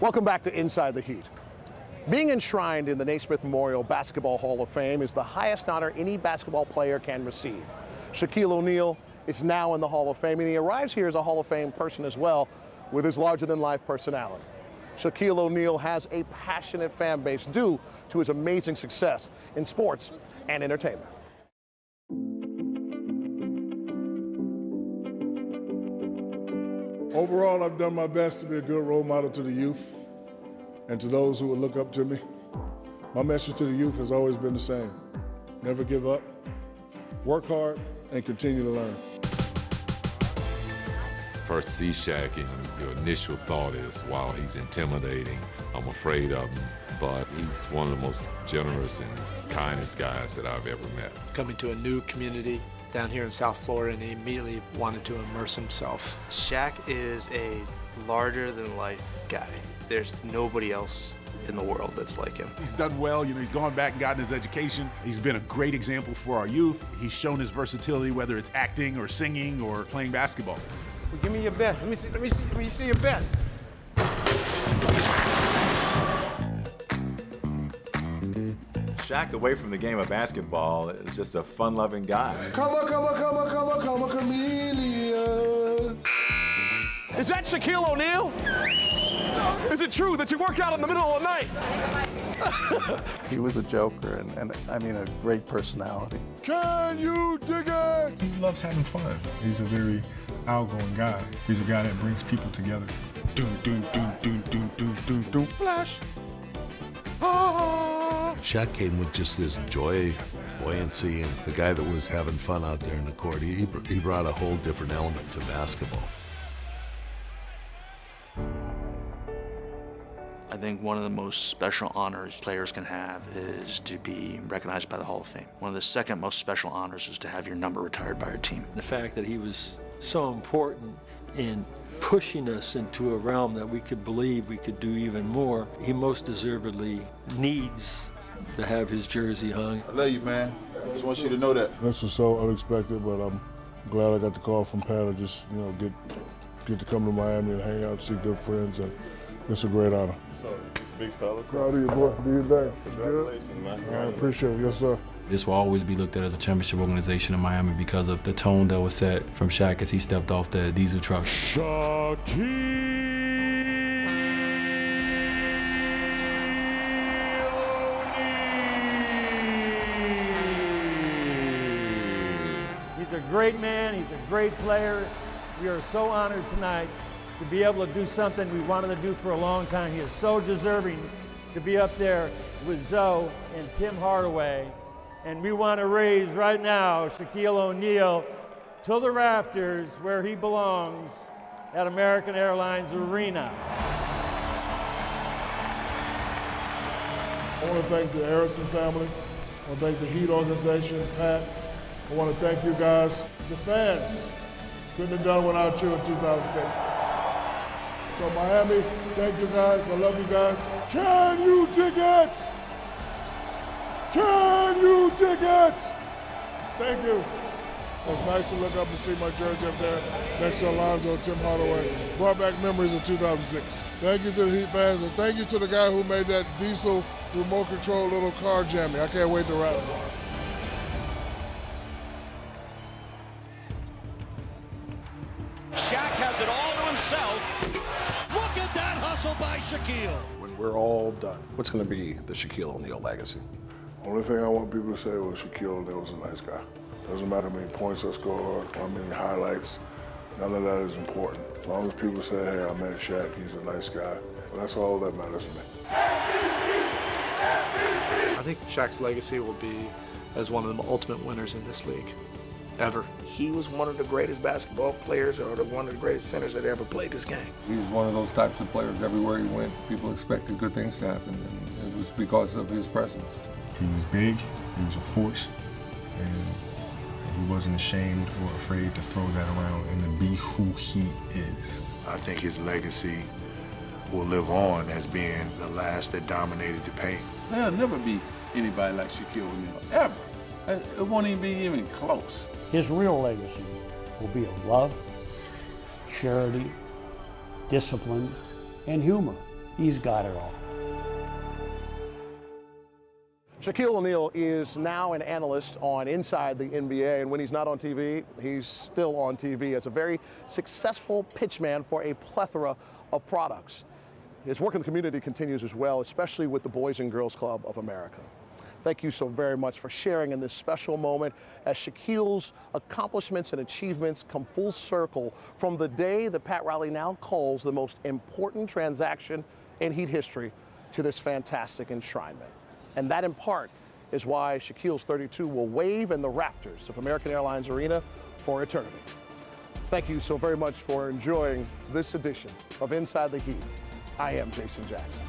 Welcome back to Inside the Heat. Being enshrined in the Naismith Memorial Basketball Hall of Fame is the highest honor any basketball player can receive. Shaquille O'Neal is now in the Hall of Fame, and he arrives here as a Hall of Fame person as well, with his larger-than-life personality. Shaquille O'Neal has a passionate fan base due to his amazing success in sports and entertainment. Overall, I've done my best to be a good role model to the youth and to those who would look up to me. My message to the youth has always been the same. Never give up, work hard, and continue to learn. First see Shaq and your initial thought is, wow, he's intimidating. I'm afraid of him, but he's one of the most generous and kindest guys that I've ever met. Coming to a new community down here in South Florida, and he immediately wanted to immerse himself. Shaq is a larger-than-life guy. There's nobody else in the world that's like him. He's done well, he's gone back and gotten his education. He's been a great example for our youth. He's shown his versatility, whether it's acting or singing or playing basketball. Well, give me your best. Let me see your best. Shaq, away from the game of basketball, is just a fun-loving guy. Come a chameleon. Is that Shaquille O'Neal? Is it true that you work out in the middle of the night? He was a joker and I mean a great personality. Can you dig it? He loves having fun. He's a very outgoing guy. He's a guy that brings people together. Flash. Shaq came with just this joy, buoyancy, and the guy that was having fun out there in the court. He brought a whole different element to basketball. I think one of the most special honors players can have is to be recognized by the Hall of Fame. One of the second most special honors is to have your number retired by your team. The fact that he was so important in pushing us into a realm that we could believe we could do even more, he most deservedly needs to have his jersey hung. I love you, man. I just want you to know that. This was so unexpected, but I'm glad I got the call from Pat to just, get to come to Miami and hang out, see good friends, and it's a great honor. So, big fella. Proud of you, boy. Do your thing. Congratulations, man. I appreciate it. Yes, sir. This will always be looked at as a championship organization in Miami because of the tone that was set from Shaq as he stepped off the diesel truck. Shaquille. He's a great man, he's a great player. We are so honored tonight to be able to do something we wanted to do for a long time. He is so deserving to be up there with Zoe and Tim Hardaway. And we want to raise right now Shaquille O'Neal to the rafters where he belongs at American Airlines Arena. I want to thank the Harrison family. I want to thank the Heat organization, Pat. I want to thank you guys, the fans. Couldn't have done without you in 2006. So Miami, thank you guys. I love you guys. Can you dig it? Can you dig it? Thank you. It was nice to look up and see my jersey up there next to Alonzo and Tim Hardaway. Brought back memories of 2006. Thank you to the Heat fans, and thank you to the guy who made that diesel remote control little car jammy. I can't wait to ride it. Shaq has it all to himself. Look at that hustle by Shaquille. When we're all done, what's going to be the Shaquille O'Neal legacy? Only thing I want people to say was Shaquille O'Neal was a nice guy. Doesn't matter how many points I scored or how many highlights. None of that is important. As long as people say, hey, I met Shaq, he's a nice guy. Well, that's all that matters to me. I think Shaq's legacy will be as one of the ultimate winners in this league, ever. He was one of the greatest basketball players or one of the greatest centers that ever played this game. He was one of those types of players. Everywhere he went, people expected good things to happen, and it was because of his presence. He was big, he was a force, and he wasn't ashamed or afraid to throw that around and to be who he is. I think his legacy will live on as being the last that dominated the paint. There'll never be anybody like Shaquille O'Neal, ever. It won't even be even close. His real legacy will be of love, charity, discipline, and humor. He's got it all. Shaquille O'Neal is now an analyst on Inside the NBA, and when he's not on TV, he's still on TV as a very successful pitchman for a plethora of products. His work in the community continues as well, especially with the Boys and Girls Club of America. Thank you so very much for sharing in this special moment as Shaquille's accomplishments and achievements come full circle from the day that Pat Riley now calls the most important transaction in Heat history to this fantastic enshrinement. And that, in part, is why Shaquille's 32 will wave in the rafters of American Airlines Arena for eternity. Thank you so very much for enjoying this edition of Inside the Heat. I am Jason Jackson.